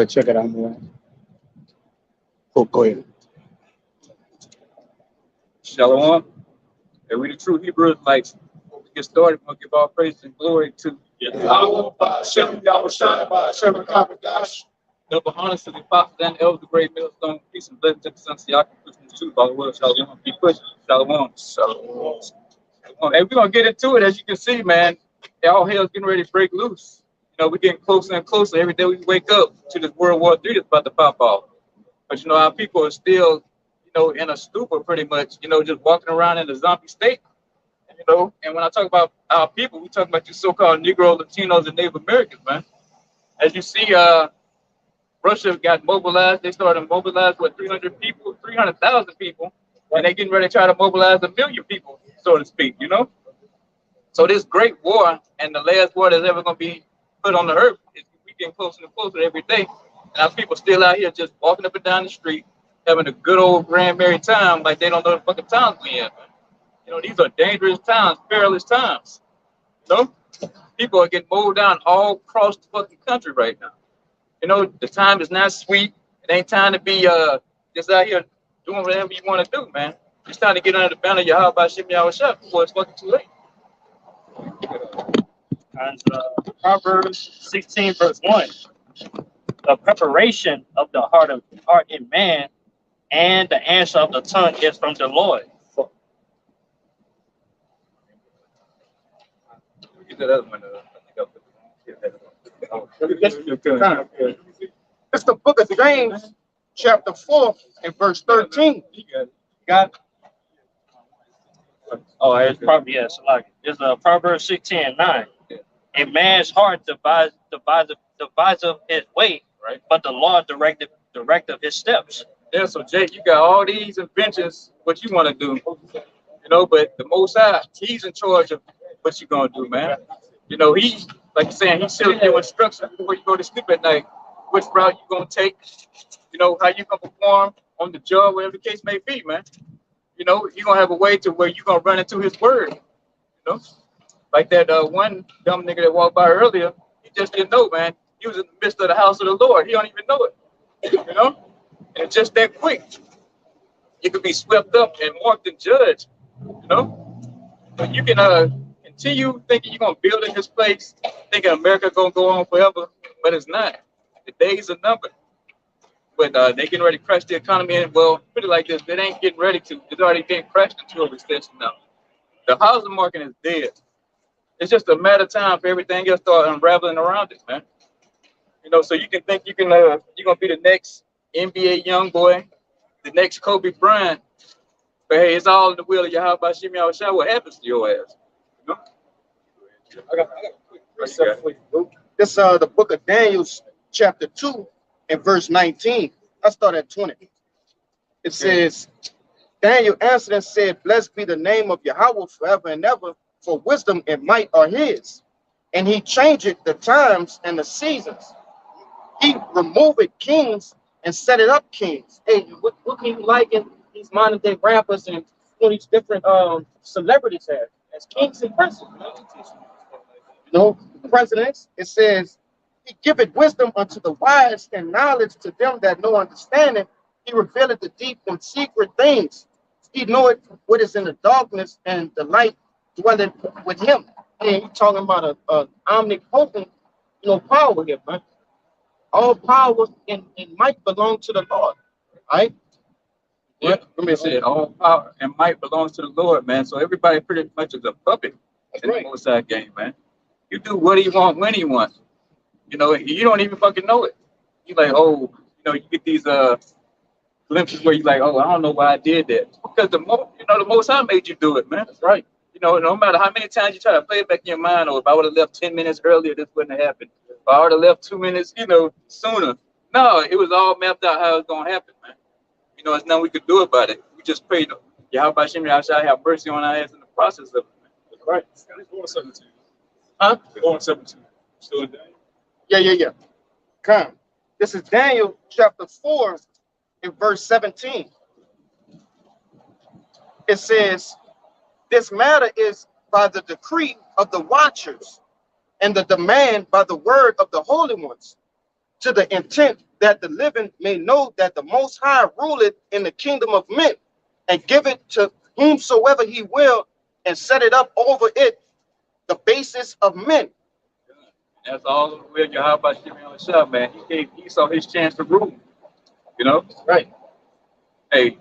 Check it out, man. Oh, go ahead. Shalom. And we the true Hebrew Israelites. Before we get started, we're going to give all praise and glory to Yahweh, Hashem, Yahweh, Shai, Hashem, Kadosh. double honors to the apostles and elders, the great millstone. Peace and blessings to the sons of Yahweh, pushing the truth by the word. Shalom. Keep pushing. Shalom. Shalom. And we're going to get into it. As you can see, man, all hell's getting ready to break loose. You know, we're getting closer and closer. Every day we wake up to this World War III that's about to pop off. But, you know, our people are still, you know, in a stupor pretty much, you know, just walking around in a zombie state. You know, and when I talk about our people, we talk about you so-called Negro, Latinos, and Native Americans, man. As you see, Russia got mobilized. They started to mobilize, 300 people, 300,000 people, and they're getting ready to try to mobilize 1,000,000 people, so to speak, you know? So this great war, and the last war that's ever going to be put on the earth, is we getting closer and closer every day. And our people still out here just walking up and down the street, having a good old grand merry time like they don't know the fucking times we in, man. You know, these are dangerous times, perilous times. You know, people are getting mowed down all across the fucking country right now. You know, the time is not sweet. It ain't time to be just out here doing whatever you want to do, man. It's time to get under the banner of Yahweh Shem Yahweh Shah before it's fucking too late. And Proverbs 16, verse 1. The preparation of the heart in man, and the answer of the tongue is from the Lord. Get that other one. It's the book of James, chapter 4, and verse 13. Got Oh, it's probably yes. Like it's Proverbs 16 and 9. A man's heart devises his way, Right. but the Lord directed his steps. Yeah, so Jake, you got all these inventions, what you want to do, you know, but the Most High, he's in charge of what you gonna do, man. You know, he, like you're saying, he's still giving instructions before you go to sleep at night, which route you gonna take, you know, how you gonna perform on the job, whatever the case may be, man. You know, you're gonna have a way to where you're gonna run into his word, you know. Like that one dumb nigga that walked by earlier, he just didn't know, man. He was in the midst of the house of the Lord. He don't even know it, you know. And it's just that quick. You could be swept up and marked and judged, you know. But you can continue thinking you're gonna build in this place, thinking America gonna go on forever, but it's not. The days are numbered. But they getting ready to crash the economy, and well, put it like this: it ain't getting ready to. It's already been crashed into a recession now. The housing market is dead. It's just a matter of time for everything else to start unraveling around it, man. You know, so you can think you're gonna be the next NBA young boy, the next Kobe Bryant. But hey, it's all in the will of Yahweh Shem Yahweh Shah. What happens to your ass? You know? I got a quick precept for you, Luke. This the book of Daniel, chapter 2, and verse 19. I start at 20. It says, Daniel answered and said, Blessed be the name of Yahweh forever and ever, for wisdom and might are his. And he changeth the times and the seasons. He removed kings and set it up kings. Hey, what can you like in these modern day rappers and all these different celebrities have as kings and princes? You know, the presidents, it says, he giveth wisdom unto the wise and knowledge to them that know understanding. He revealeth the deep and secret things. He knoweth what is in the darkness, and the light dwelleth with him. And he's talking about a omnipotent, you know, power here, man. All power and might belong to the Lord, right? Yeah, let me say it. All power and might belongs to the Lord, man. So everybody pretty much is a puppet in the Most High game, man. You do what he want when he wants. You know, you don't even fucking know it. You like, oh, you know, you get these glimpses where you like, oh, I don't know why I did that. Because the Most High made you do it, man. That's right. You know, no matter how many times you try to play it back in your mind, or if I would have left 10 minutes earlier, this wouldn't have happened. If I would have left 2 minutes, you know, sooner. No, it was all mapped out how it was gonna happen, man. You know, there's nothing we could do about it. We just prayed, Yahweh Shem Yahweh have mercy on our ass in the process of it, man. That's right. It's going 17. Huh? It's going 17. Still in Daniel. Yeah. Come. This is Daniel chapter 4 and verse 17. It says, this matter is by the decree of the watchers and the demand by the word of the holy ones. to the intent that the living may know that the Most High ruleth in the kingdom of men, and give it to whomsoever he will, and set it up over it the basis of men. That's all the way Yahweh Shimon Shah, man. He gave Esau his chance to rule. You know? Right. Hey, the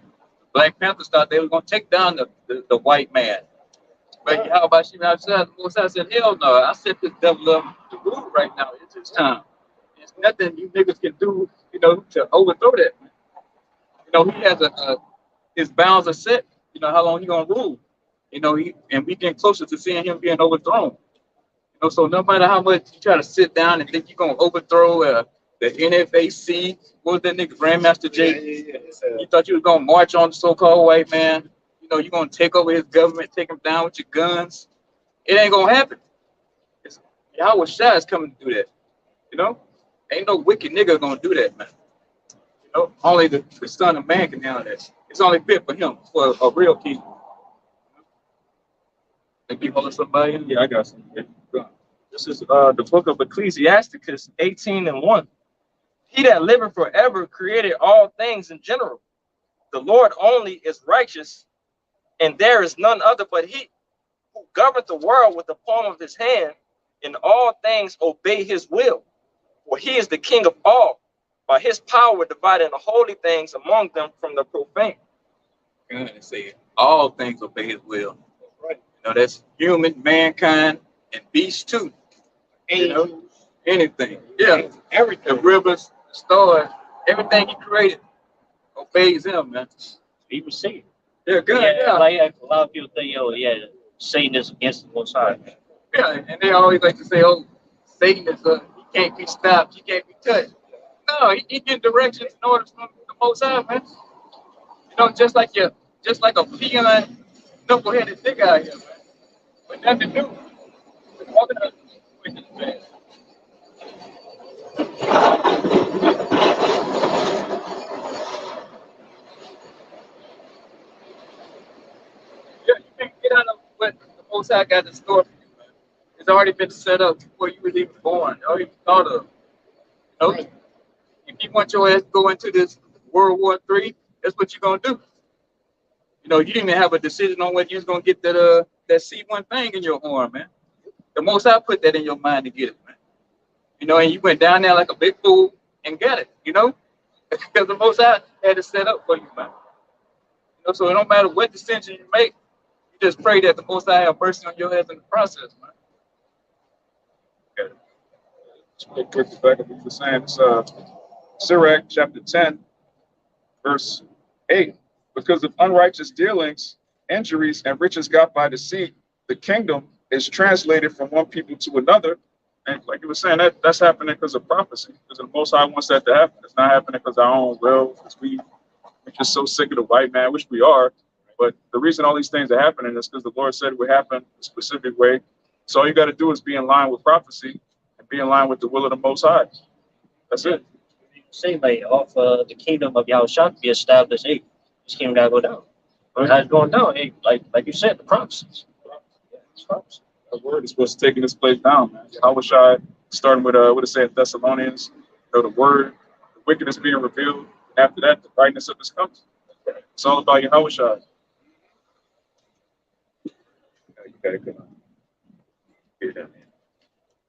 Black Panthers thought they were gonna take down the white man. But Yahweh Shimon Shah, the Most High said, hell no, I set this devil up to rule right now. It's his time. There's nothing you niggas can do, you know, to overthrow that. You know, he has his bounds are set, you know, how long he gonna rule. You know, and we getting closer to seeing him being overthrown. You know, so no matter how much you try to sit down and think you're gonna overthrow the NFAC, what was that nigga Grandmaster Jay? You thought you was gonna march on the so-called white man. You know, you're gonna take over his government, take him down with your guns. It ain't gonna happen. Yahweh Shah is coming to do that. You know, ain't no wicked nigga gonna do that, man. You know, only the Son of Man can handle that. It's only fit for him, for a real king. Think you holding somebody? Yeah, I got some. This is the book of Ecclesiasticus 18:1. He that liveth forever created all things in general. The Lord only is righteous, and there is none other but he, who governeth the world with the palm of his hand, and all things obey his will. For he is the king of all, by his power dividing the holy things among them from the profane. Good, and say all things obey his will. Right. You know, that's human, mankind, and beasts too. You know, anything. Yeah, everything. The rivers, the stars, everything he created obeys him, man. Even Satan. Yeah, good. Yeah, Yeah. like a lot of people think, oh yeah, Satan is against the Most High. Yeah, and they always like to say, oh, Satan is he can't be stopped, he can't be touched. No, he get directions in order from the Most High, man. You know, just like a peon, knuckleheaded nigga out here, man. But nothing new. We're walking up with this man. Yeah, you can't get out of what the Most High got in store for you, man. It's already been set up before you was even born, or even thought of. You know, if you want your ass to go into this World War III, that's what you're gonna do. You know, you didn't even have a decision on whether you was gonna get that C1 thing in your arm, man. The Most High put that in your mind to get it, man. You know, and you went down there like a big fool and got it, you know? Because the Most High had it set up for you, man. You know, so it don't matter what decision you make, you just pray that the Most High have mercy on your head in the process, man. Okay. Just real quick to back up what you're saying. It's Sirach chapter 10, verse 8. Because of unrighteous dealings, injuries, and riches got by deceit, the kingdom is translated from one people to another. And like you were saying, that's happening because of prophecy. Because the Most High wants that to happen. It's not happening because of our own will, because we're just so sick of the white man, which we are. But the reason all these things are happening is because the Lord said it would happen a specific way. So all you got to do is be in line with prophecy and be in line with the will of the Most High. That's it. Say like off the kingdom of Yahushua to be established, hey, this kingdom gotta go down. But how it's going down, hey, like you said, the prophecies. Yeah, it's prophecy. The word is what's taking this place down, man. Yahushua, starting with what it said in Thessalonians, you know, the word, the wickedness being revealed. After that, the brightness of his coming. It's all about Yahushua. You gotta come on. Get that, man.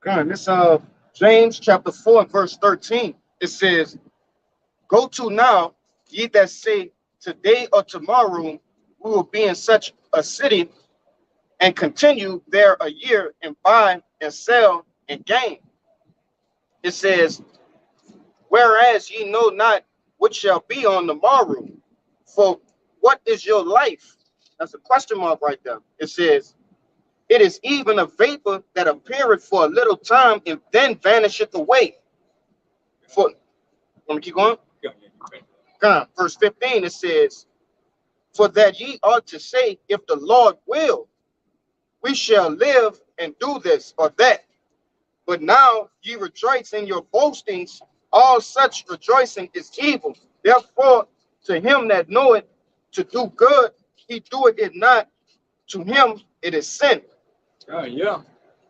God, this James chapter 4 and verse 13. It says, "Go to now, ye that say, today or tomorrow we will be in such a city, and continue there a year, and buy and sell and gain." It says, "Whereas ye know not what shall be on the morrow, for what is your life?" That's a question mark right there. It says, "It is even a vapor that appeareth for a little time and then vanisheth away." For, let me keep going. God, verse 15, it says, "For that ye ought to say, if the Lord will, we shall live and do this or that. But now ye rejoice in your boastings. All such rejoicing is evil. Therefore, to him that knoweth to do good, he doeth it not. To him it is sin." Oh, yeah.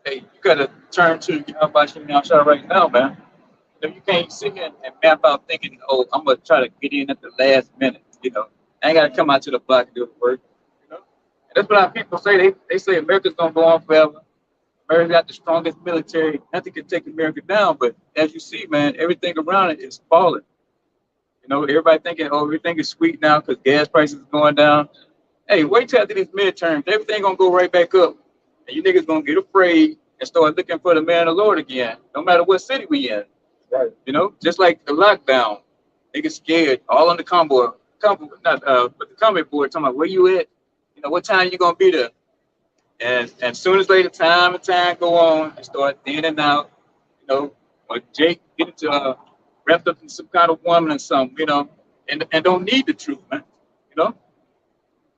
Hey, you got to turn to Yahweh Shimon Shah right now, man. You can't sit here and map out thinking, oh, I'm gonna try to get in at the last minute. I ain't gotta come out to the block and do the work. And that's what our people say. They say America's gonna go on forever. America got the strongest military. Nothing can take America down. But as you see, man, everything around it is falling. Everybody thinking, oh, everything is sweet now because gas prices is going down. Hey, wait till after these midterms. Everything gonna go right back up. And you niggas gonna get afraid and start looking for the man of the Lord again, no matter what city we in. Right. Just like the lockdown. Niggas scared, all on the but the comment board talking about where you at, what time you gonna be there. And soon as later time and time go on, and start in and out, or Jake get into wrapped up in some kind of woman or something, and don't need the truth, man.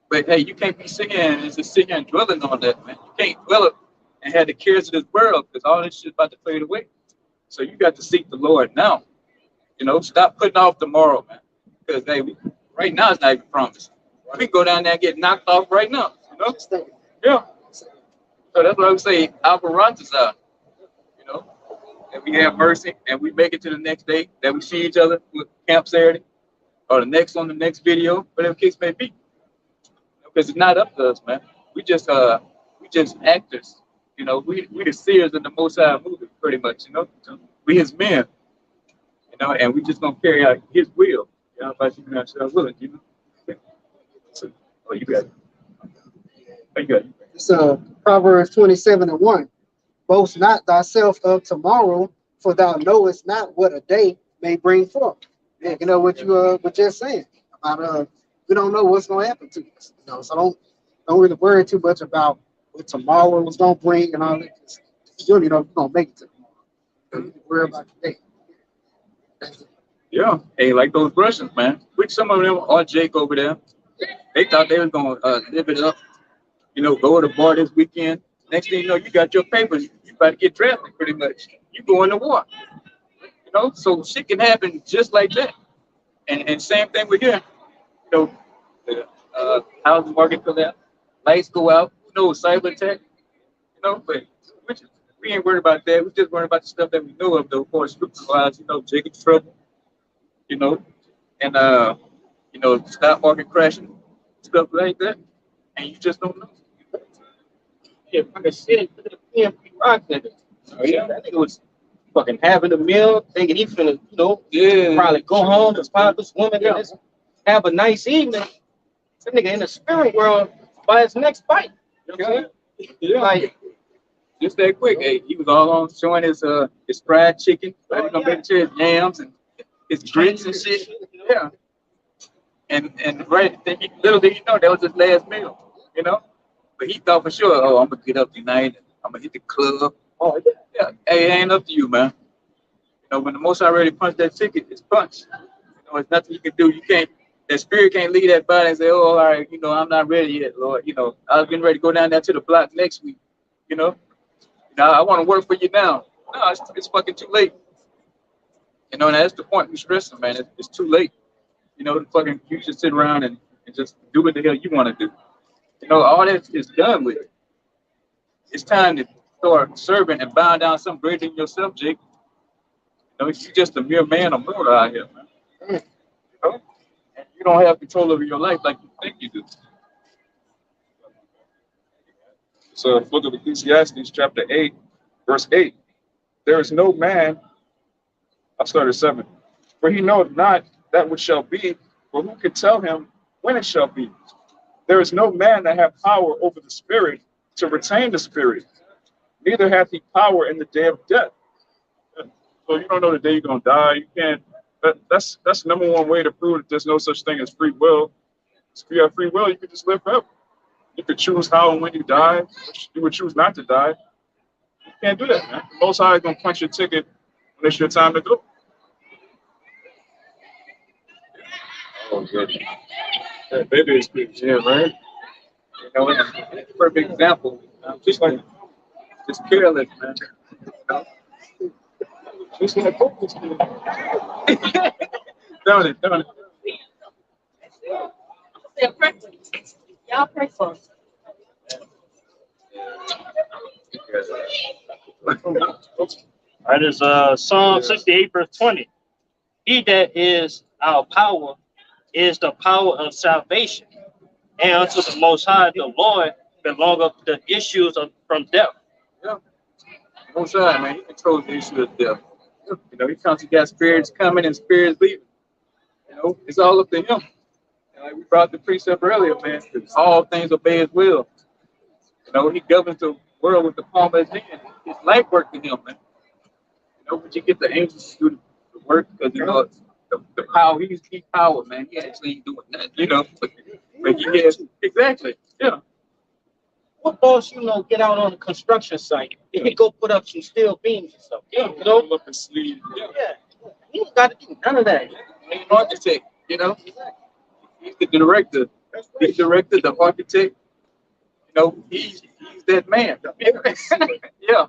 But hey, you can't be sitting and just sitting here and dwelling on that, man. You can't dwell it and have the cares of this world because all this shit about to fade away. So you got to seek the Lord now. Stop putting off tomorrow, man. Because hey, right now it's not even promised. We can go down there and get knocked off right now. Yeah. So that's what I would say. Alvarez out. And we have mercy and we make it to the next day that we see each other with Camp Saturday or the next on the next video, whatever case may be. Because it's not up to us, man. We just actors. We the seers in the Most High movie, pretty much. We his men. And we just gonna carry out his will. But you not sure willing, So, oh, you got it. Oh, you got it. It's Proverbs 27:1. Boast not thyself of tomorrow, for thou knowest not what a day may bring forth. Yeah, what you were just saying about we don't know what's gonna happen to us. So don't really worry too much about what tomorrow was gonna bring and all that. You don't know if you're gonna make it to tomorrow. You worry about today. Yeah, hey, like those Russians, man. Which some of them are Jake over there. They thought they was gonna live it up. Go to the bar this weekend. Next thing you know, you got your papers. You about to get drafted, pretty much. You going to war. So shit can happen just like that. And same thing with here. The housing market collapse, lights go out. Cyber attack. But we ain't worried about that. We just worried about the stuff that we know of, though. Of course, scripture-wise, Jacob's trouble. And stock market crashing, stuff like that. And you just don't know. Yeah, fucking shit. Look at the PMP Rock nigga. Oh, yeah, that nigga was fucking having a meal, thinking he finna, probably go home, spot this woman, and just have a nice evening. That nigga in the spirit world by his next fight. You know what I'm saying? Yeah. Like, just that quick. Hey, he was all on showing his fried chicken, his yams and his grits and shit. Yeah. And right, little did he know that was his last meal. But he thought for sure, oh, I'm gonna get up tonight. I'm gonna hit the club. oh yeah. Yeah. Hey, it ain't up to you, man. When the Most already punched that ticket, it's punched. It's nothing you can do. You can't. That spirit can't leave that body and say, oh, all right, I'm not ready yet, Lord. I was getting ready to go down there to the block next week. I want to work for you now. No, it's fucking too late. And that's the point we stressing, man. It's too late. You just sit around and just do what the hell you want to do. All that is done with. It's time to start serving and bowing down something greater than yourself, Jake. You're just a mere man or mortal out here, man. And you don't have control over your life like you think you do. So, book of Ecclesiastes, chapter 8, verse 8. There is no man, I'll start at 7. For he knoweth not that which shall be, for who can tell him when it shall be? There is no man that hath power over the spirit to retain the spirit, neither hath he power in the day of death. So you don't know the day you're gonna die. You can't. That's the number one way to prove that there's no such thing as free will. If you have free will, you can just live forever. You could choose how and when you die. You would choose not to die. You can't do that, man. The Most High is gonna punch your ticket when it's your time to go. Oh, good. Yeah, baby is good, yeah, right? It's a perfect example. Just careless, man. Just like focus. Done it. Y'all pray for us. All right, it's Psalm 68, verse 20. He that is our power is the power of salvation. And unto the Most High, the Lord, belongeth the issues from death. Yeah. Most High, man, he controls the issue of death. You know, he comes, he got spirits coming and spirits leaving. You know, it's all up to him. And like we brought the precept earlier, man, all things obey his will. You know, he governs the world with the palm of his hand. It's life work to him, man. You know, but you get the angels to do the work because, you know, the power, he's power, man. He actually ain't doing nothing, you know. But he has, exactly, yeah. What boss, you know, get out on a construction site? He can go put up some steel beams and stuff. Yeah, You know? look and sleep. Yeah. Yeah. He ain't got to do none of that. He's an architect, you know. He's the director. He's the director, the architect. You know, he's that man. Yeah.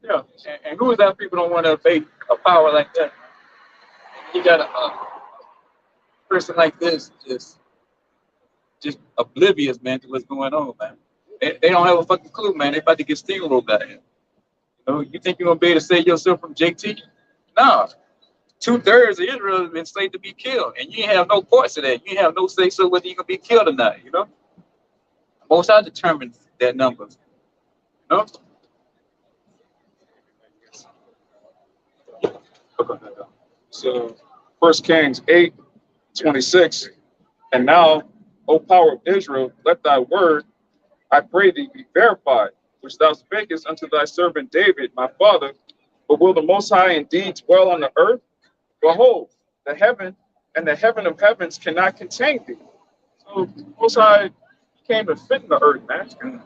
Yeah. And who is that people don't want to obey a power like that? You got a person like this just oblivious, man, to what's going on, man. They don't have a fucking clue, man. They about to get steamrolled out here. You know, you think you're gonna be able to save yourself from JT? Nah. 2/3 of Israel has been slated to be killed, and you ain't have no parts of that. You ain't have no say so whether you're gonna be killed or not, you know? Most I determine that number. You know? So 1 Kings 8:26. And now, O power of Israel, let thy word, I pray thee, be verified, which thou spakest unto thy servant David, my father. But will the Most High indeed dwell on the earth? Behold, the heaven and the heaven of heavens cannot contain thee. So the Most High came to fit in the earth, man.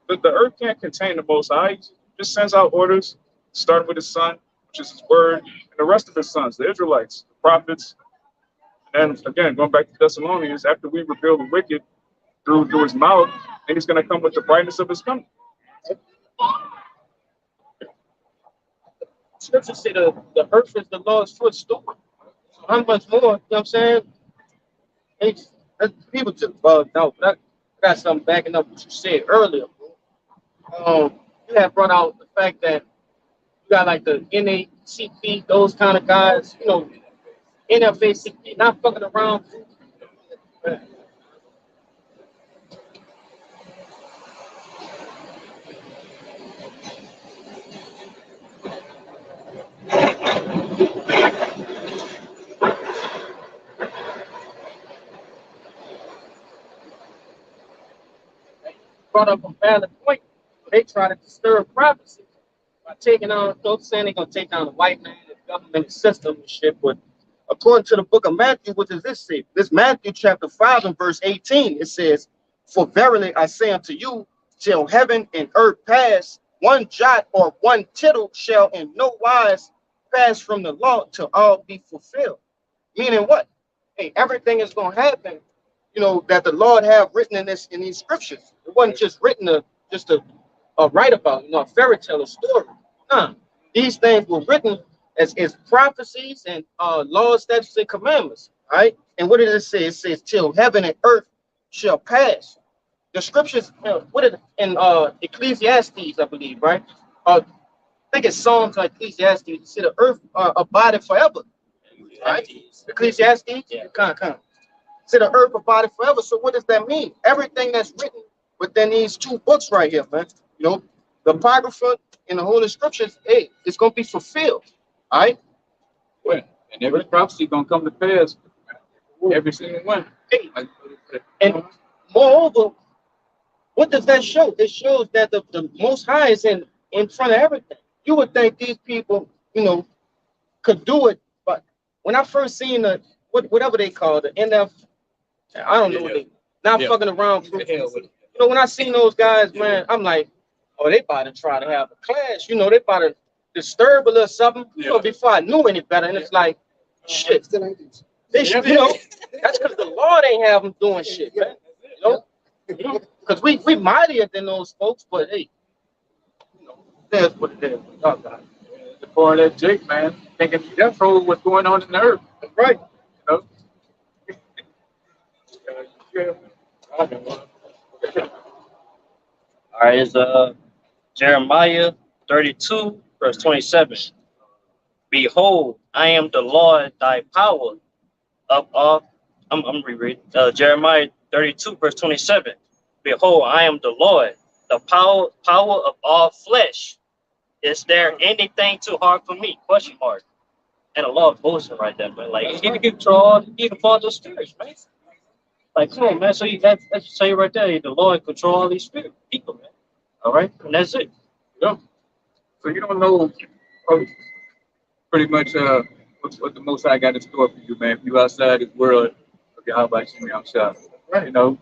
But the earth can't contain the Most High. He just sends out orders, starting with his son, which is his word, and the rest of his sons, the Israelites, the prophets. And again, going back to Thessalonians, after we reveal the wicked through his mouth, then he's going to come with the brightness of his coming. Scripture say the earth is the Lord's footstool. So how much more, you know what I'm saying? People just bugged out. But I got something backing up what you said earlier. You have brought out the fact that you got like the NACP, those kind of guys, you know, NFACP, not fucking around. Brought up a valid point. They try to disturb prophecy by taking on, those saying they're going to take down the white man, the government system and shit, but according to the book of Matthew, what does this say? This Matthew chapter 5 and verse 18, it says, for verily I say unto you, till heaven and earth pass, one jot or one tittle shall in no wise pass from the law till all be fulfilled. Meaning what? Hey, everything is going to happen, you know, that the Lord have written in these scriptures. It wasn't just written just to write about, you know, a fairy tale, a story. Nah, these things were written as prophecies and laws, statutes, and commandments, right? And what did it say? It says, till heaven and earth shall pass. The scriptures, what is it in Ecclesiastes, I believe, right? I think it's Psalms or Ecclesiastes. You see the earth abideth forever, right? Ecclesiastes, yeah. Come. See the earth abideth forever. So what does that mean? Everything that's written within these two books right here, man. You know, the Apocrypha and the Holy Scriptures, hey, it's gonna be fulfilled. All right. Well, and every prophecy gonna come to pass. Every single one. And moreover, what does that show? It shows that the Most High is in front of everything. You would think these people, you know, could do it, but when I first seen the whatever they call the NF, I don't know what they not fucking around. You know, when I seen those guys, man, I'm like, oh, they about to try to have a clash. You know, they about to disturb a little something. You know, before I knew any better, and it's like, shit. They should, you know, that's because the Lord ain't have them doing shit, man. You know, because we mightier than those folks, but hey, you know, that's what it is. The part of that Jake, man, thinking he controls what's going on in the earth. That's right. You know? All right, it's Jeremiah 32, verse 27. Behold, I am the Lord thy power of all. I'm rereading. Jeremiah 32, verse 27. Behold, I am the Lord, the power of all flesh. Is there anything too hard for me? Question mark. And a lot of bullshit right there, man. Like, he can control, he can control the spirits, man. Like, come on, man. So that's say right there, the Lord control all these spirit people, man. All right, and that's it. Yeah. So you don't know pretty much what the Most High got in store for you, man. If you outside this world, okay, how about you outside? Right. You know,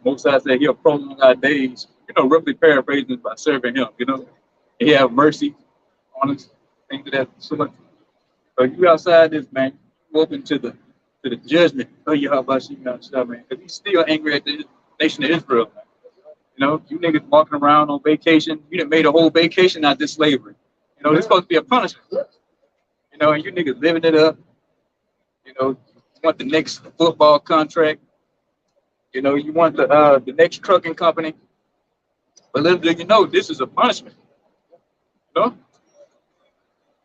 Most High said He'll prolong our days. You know, roughly paraphrasing by serving Him. You know, He have mercy on us, things of that sort. So you outside this, man, you open to the judgment of Yahweh Shemim outside, man, because He's still angry at the nation of Israel, man. You know, you niggas walking around on vacation, you done made a whole vacation out of this slavery. You know, it's supposed to be a punishment. You know, and you niggas living it up. You know, you want the next football contract. You know, you want the next trucking company. But little do you know, this is a punishment. You know?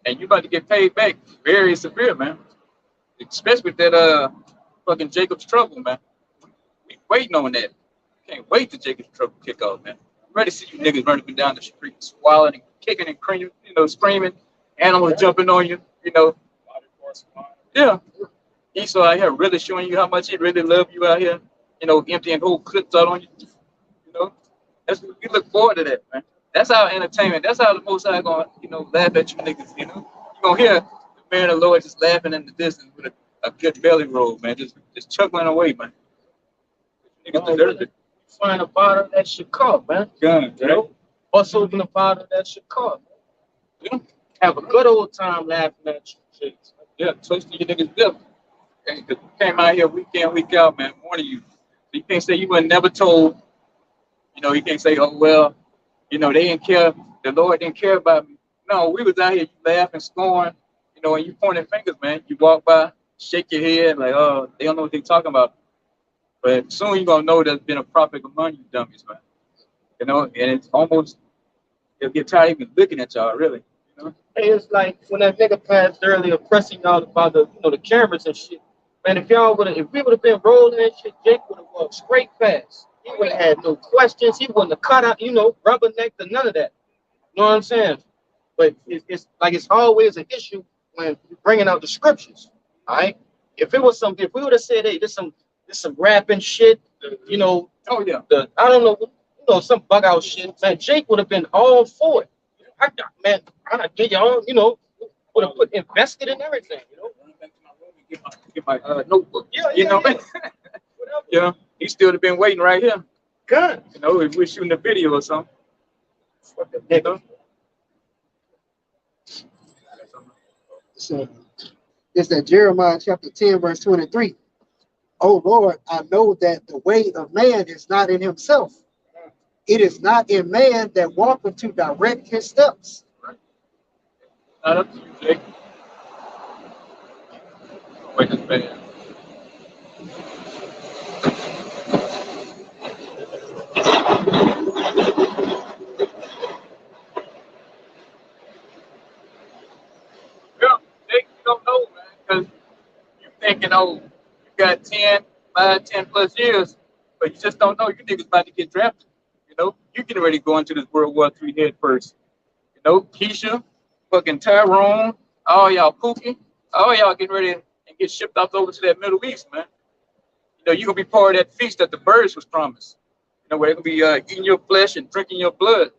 And you about to get paid back very severe, man. Especially with that fucking Jacob's trouble, man. We waiting on that. Can't wait till Jacob's trouble kick off, man. I'm ready to see you niggas running down the street, swallowing and kicking and creaming, you know, screaming, animals jumping on you, you know. Yeah. Esau out here really showing you how much he really love you out here, you know, emptying whole clips out on you. You know, we look forward to that, man. That's our entertainment. That's how the Most High gonna, you know, laugh at you niggas, you know. You gonna hear the man of the Lord just laughing in the distance with a good belly roll, man, just chuckling away, man. Niggas deserve it. Find a bottle that should come, man. Gun, You know, bust open a bottle that should come. Yeah. Have a good old time laughing at you. Yeah, toast to your niggas dip. Okay, 'cause you came out here week in, week out, man, warning you. So you can't say you were never told. You know, you can't say, oh, well, you know, they didn't care. The Lord didn't care about me. No, we was out here, you laughing, scoring, you know, and you pointing fingers, man. You walk by, shake your head, like, oh, they don't know what they're talking about. But soon you're going to know there's been a prophet among you dummies, man. You know, and it's almost, you'll get tired even looking at y'all, really. You know? Hey, it's like when that nigga passed earlier, pressing y'all about the, you know, the cameras and shit. Man, if we would have been rolling that shit, Jake would have walked straight past. He would have had no questions. He wouldn't have cut out, you know, rubbernecked or none of that. You know what I'm saying? But it's like it's always an issue when you're bringing out the scriptures. All right. If we would have said, hey, this some rapping shit, you know. Oh yeah. I don't know, you know, some bug out shit. Man, Jake would have been all for it. I get y'all, you know, would have invested in everything, you know. Get my notebook. Yeah, you know, man. Yeah, he still have been waiting right here. Good. You know, if we're shooting a video or something. You know? So it's that Jeremiah chapter 10, verse 23. Oh Lord, I know that the way of man is not in himself. It is not in man that walketh to direct his steps. Not up to you, Jake. Wait this man. Well, Jake, you don't know, man, because you thinking, oh, you got 10 plus years, but you just don't know. You niggas about to get drafted. You know, you getting ready to go into this World War III head first. You know, Keisha, fucking Tyrone, all y'all Pookie, all y'all getting ready and get shipped off over to that Middle East, man. You know, you're going to be part of that feast that the birds was promised. You know, where they're going to be eating your flesh and drinking your blood.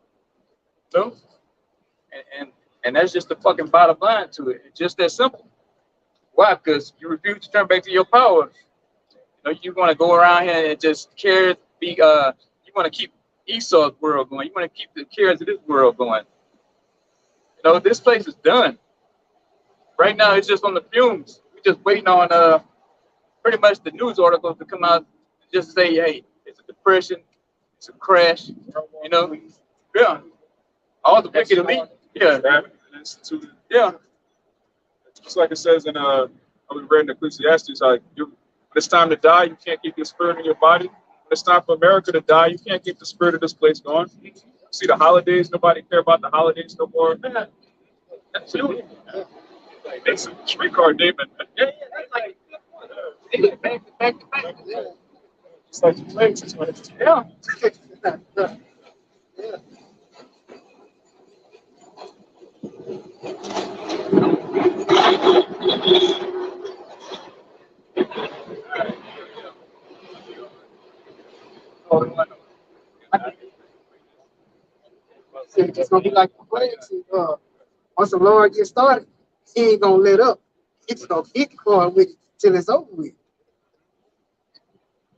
You know? And that's just the fucking bottom line to it. It's just that simple. Why? Because you refuse to turn back to your power. You know, you want to go around here and just you want to keep Esau's world going. You want to keep the cares of this world going. You know, this place is done. Right now, it's just on the fumes. We're just waiting on pretty much the news articles to come out and just say, hey, it's a depression, it's a crash, you know? Yeah. All the wicked elite. Yeah. Yeah. Just like it says in we read in Ecclesiastes, like when it's time to die, you can't keep your spirit in your body. When it's time for America to die, you can't keep the spirit of this place going. See the holidays, nobody care about the holidays no more. Absolutely. Like, they some streetcar demon. Yeah, that's like back to back to back. It's like the plagues. Yeah. It's gonna be like the plagues. Once the Lord gets started, he ain't gonna let up. It's gonna keep going with it till it's over with.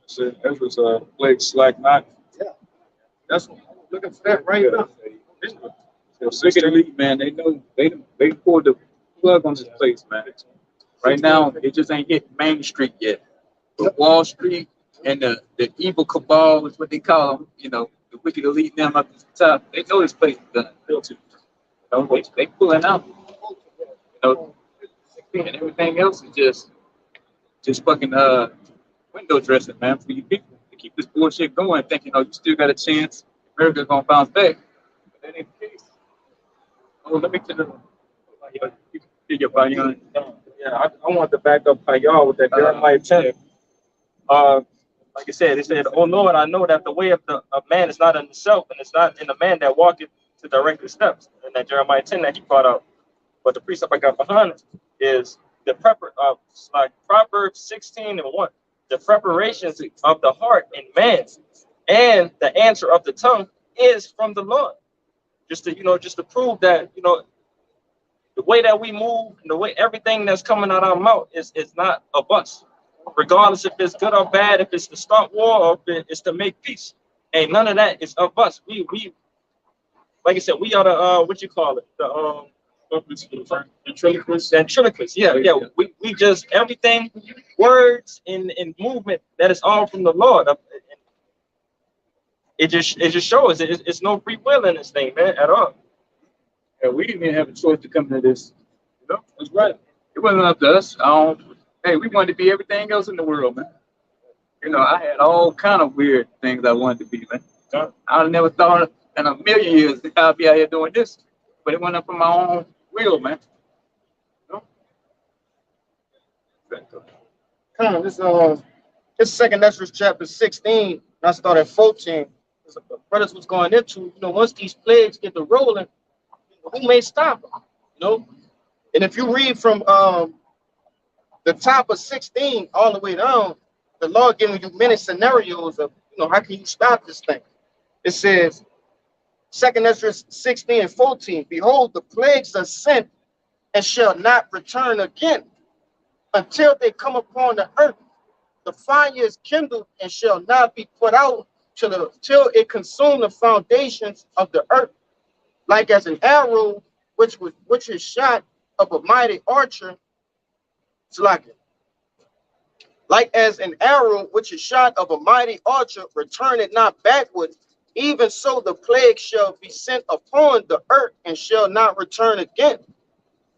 Shit, Ezra's plague slack not. That's what I'm looking for that right now. Look at Elite, man. They know they pulled the plug on this place, man. Right now, it just ain't hit Main Street yet. But Wall Street and the evil cabal is what they call them. You know, the wicked elite them up at the top. They know this place is done. You know, they pulling out. You know, and everything else is just fucking window dressing, man, for you people to keep this bullshit going, thinking, oh, you still got a chance. America's gonna bounce back. But that ain't the case. Oh, let me tell you. Yeah, I want to back up by y'all with that Jeremiah 10. Like I said, it said, "Oh Lord, I know that the way of man is not in himself, and it's not in the man that walketh to direct his steps." And that Jeremiah 10 that he brought out. But the precept I got behind it is the like Proverbs 16:1. The preparations of the heart in man, and the answer of the tongue is from the Lord. Just to prove that, the way that we move and the way everything that's coming out of our mouth is not of us. Regardless if it's good or bad, if it's to start war or if it's to make peace. Ain't none of that is of us. We like I said, we are the what you call it? The ventriloquists. Yeah. We just everything, words and movement, that is all from the Lord. It just shows it's no free will in this thing, man, at all. Yeah, we didn't even have a choice to come to this. You know, that's right. It wasn't up to us. Hey, we wanted to be everything else in the world, man. You know, I had all kind of weird things I wanted to be, man. I never thought in a million years that I'd be out here doing this, but it went up from my own will, man. You know? Come on, this second Ezra chapter 16. I start at 14. Brothers was going into, once these plagues get to rolling, who may stop them? And if you read from the top of 16 all the way down, the Lord giving you many scenarios of, how can you stop this thing? It says, 2nd Ezra 16:14, behold, the plagues are sent and shall not return again until they come upon the earth. The fire is kindled and shall not be put out till it consume the foundations of the earth, like as an arrow which is shot of a mighty archer. Like as an arrow which is shot of a mighty archer, return it not backward, even so the plague shall be sent upon the earth and shall not return again.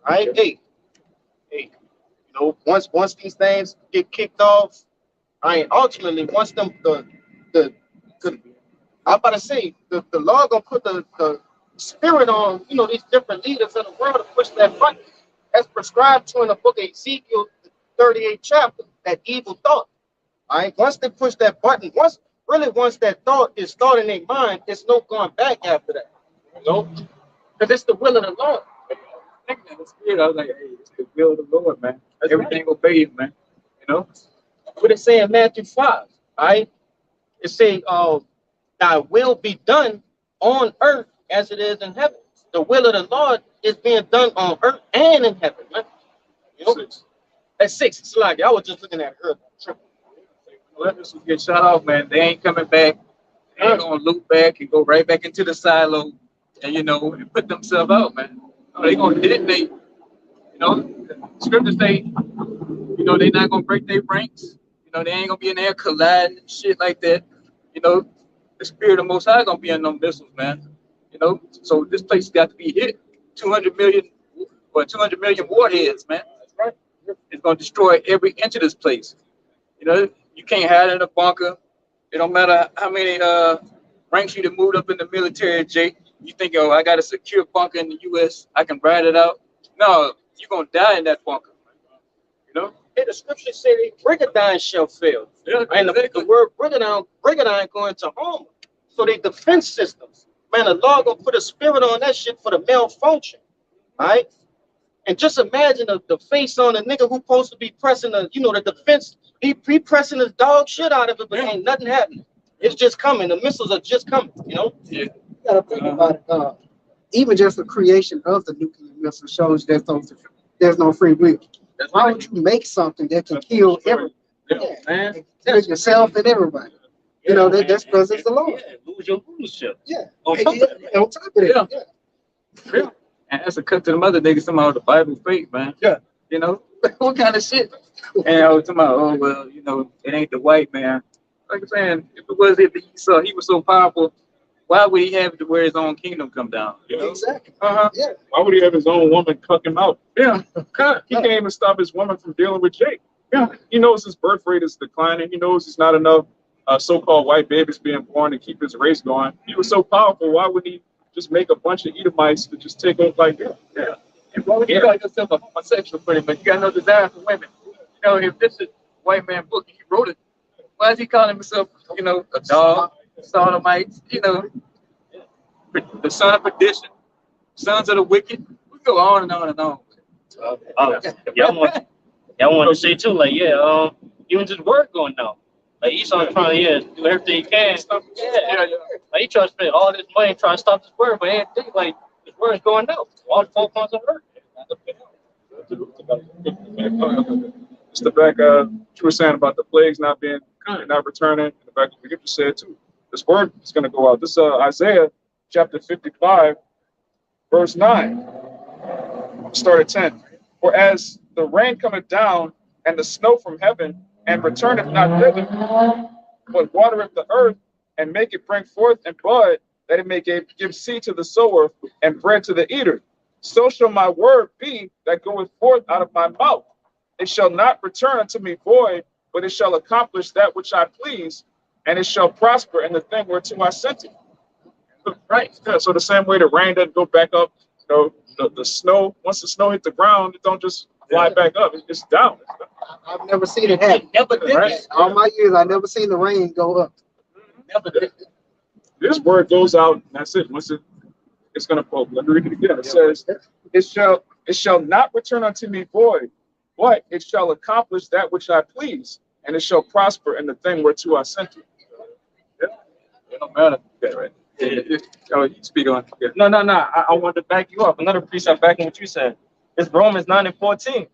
All right, hey, once these things get kicked off, ultimately once I'm about to say the Lord gonna put the spirit on these different leaders in the world to push that button, as prescribed to in the book of Ezekiel, the 38th chapter, that evil thought. All right, once they push that button, once that thought is thought in their mind, it's no going back after that. Because it's the will of the Lord. Thinking in the spirit, I was like, hey, it's the will of the Lord, man. Everything obey him, man. What it say in Matthew 5, all right? It say, thy will be done on earth as it is in heaven. The will of the Lord is being done on earth and in heaven, man. That's 6. It's like I was just looking at her. Let this get shut off, man. They ain't coming back. They ain't gonna loop back and go right back into the silo and and put themselves out, man. They gonna detonate. The scriptures say, they're not gonna break their ranks. They ain't gonna be in there colliding and shit like that. The spirit of Most High gonna be in them missiles, man. So this place got to be hit. 200 million warheads, man. That's right. It's gonna destroy every inch of this place. You can't hide in a bunker. It don't matter how many rank sheet that moved up in the military, Jake. You think, oh, I got a secure bunker in the U.S. I can ride it out. No, you're gonna die in that bunker. You know? Hey, the scriptures say they brigandine shall fail. Yeah, And the word brigandine going to home. So they defense systems. Man, the Lord gonna put a spirit on that shit for the malfunction. All right? And just imagine the face on a nigga who supposed to be pressing the, the defense. He pressing his dog shit out of it, but ain't nothing happening. It's just coming. The missiles are just coming, Yeah. You gotta think about it. Even just the creation of the nuclear missile shows there's no free will. Why would you make something that can kill everyone? Yeah, man. Kill yourself and everybody. That's because it's the Lord. Yeah, lose your leadership. Yeah. On top of that. On top of it. Yeah. Yeah. Yeah. And that's a cut to the mother niggas somehow the Bible fake, man. Yeah. You know? What kind of shit? And I was talking about, oh well, it ain't the white man. Like I'm saying, if it was Esau, he was so powerful, why would he have to where his own kingdom come down? You know? Exactly. Uh-huh. Yeah. Why would he have his own woman cuck him out? Yeah. Cut. He can't even stop his woman from dealing with Jake. Yeah. He knows his birth rate is declining. He knows there's not enough so-called white babies being born to keep his race going. He was so powerful. Why would he just make a bunch of Edomites to just take off like that? Yeah. And why would you call yourself a homosexual pretty much? You got no desire for women. If this is white man book, he wrote it. Why is he calling himself, a dog, sodomites, the son of perdition, sons of the wicked? We go on and on and on. Y'all want to say too, like, even just word going down. Like Esau trying to do everything he can. Yeah. Like he trying to spend all this money trying to stop this word, but everything like this word is going down. All the 4 points of word. Just the back you were saying about the plagues not returning, and the back of what you just said too. This word is going to go out. This Isaiah chapter 55, verse 9. Start at 10. For as the rain cometh down and the snow from heaven, and returneth not thither, but watereth the earth, and make it bring forth and bud, that it may give seed to the sower and bread to the eater. So shall my word be that goeth forth out of my mouth. It shall not return unto me void, but it shall accomplish that which I please, and it shall prosper in the thing whereto I sent it. Right. Yeah, so the same way the rain doesn't go back up, the snow, once the snow hit the ground, it don't just fly back up. It's down. I've never seen it happen. Never did Right? that. All my years, I've never seen the rain go up. Never did that. This word goes out, and that's it. Once it's going to quote. Let me read it again. It says, it shall not return unto me void, but it shall accomplish that which I please, and it shall prosper in the thing whereto I sent it. It don't matter. Okay, right. Oh, you speak on. Yeah. No. I wanted to back you up. Another precept backing what you said. It's Romans 9:14.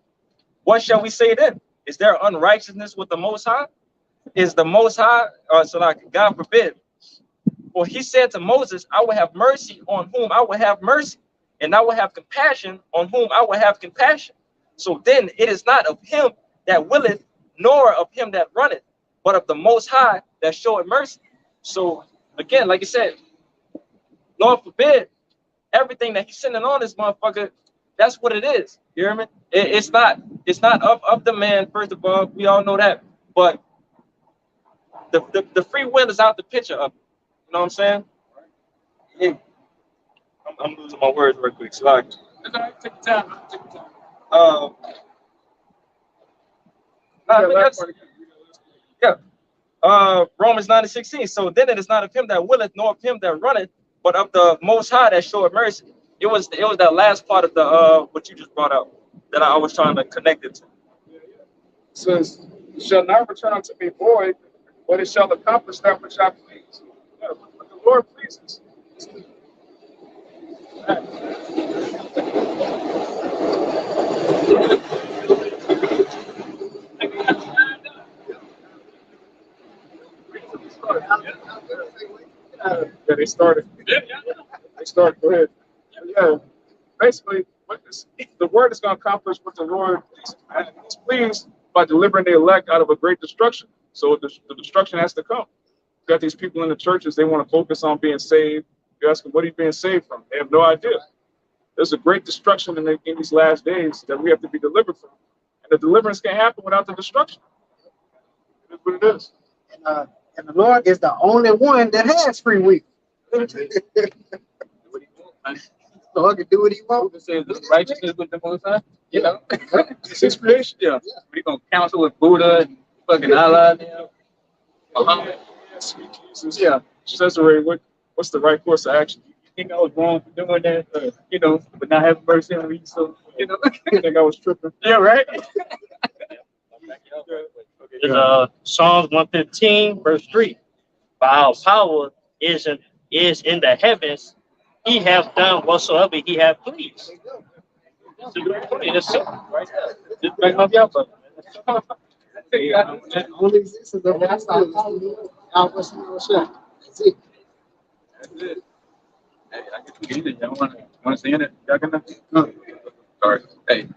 What shall we say then? Is there unrighteousness with the Most High? Is the Most High, God forbid. For he said to Moses, I will have mercy on whom I will have mercy, and I will have compassion on whom I will have compassion. So then it is not of him that willeth, nor of him that runneth, but of the Most High that showeth mercy. So again, like you said, Lord forbid, everything that he's sending on this motherfucker, that's what it is. You hear me? It's not of the man, first of all. We all know that. But the free will is out the picture of it. You know what I'm saying? Yeah. I'm losing my words real quick. So Take your time. Take your time. Romans 9:16. So then it is not of him that willeth, nor of him that runneth, but of the Most High that showeth mercy. It was that last part of the what you just brought out that I was trying to connect it to. It says, it shall not return unto me void, but it shall accomplish that which I please. Yeah, but the Lord pleases. Yeah, they started. They started. Go ahead. Yeah, basically, the word is going to accomplish what the Lord is pleased by delivering the elect out of a great destruction. So the destruction has to come. You got these people in the churches, they want to focus on being saved. You ask them, what are you being saved from? They have no idea. There's a great destruction in these last days that we have to be delivered from. And the deliverance can't happen without the destruction. It is what it is. And And the Lord is the only one that has free will. What he want, man. So I can do what he Who wants. says the righteousness with the Most High? You know, It's his creation. yeah. We gonna counsel with Buddha and fucking Allah. You know? Muhammad. Sweet Jesus. Yeah. Cesare, what's the right course of action? You think I was wrong for doing that? You know, but not having mercy on me. So you know. You think I was tripping? Yeah. Right. It's Psalms 115, verse 3. For our power is in the heavens. He hath done whatsoever he hath pleased. It's simple, right there. Just bring up your brother. Only exists is the last time. That's it. That's it. Hey, I get to eat it. Y'all want to see it? Y'all gonna? No. Sorry. Hey.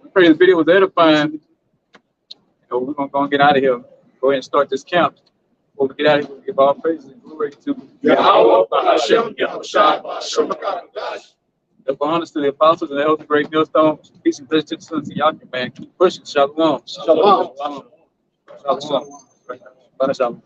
I pray this video was edifying. You know, we're gonna go and get out of here. Go ahead and start this camp. Before we get out of here, we'll give all praises and glory to Yahweh, Hashem, Yahushua, Hashem, the honors to the apostles and the elders of Great Millstone. Peace and blessings to the sons of Yaakov, man. Keep pushing. Shalom. Shalom. Shalom. Shalom. Shalom.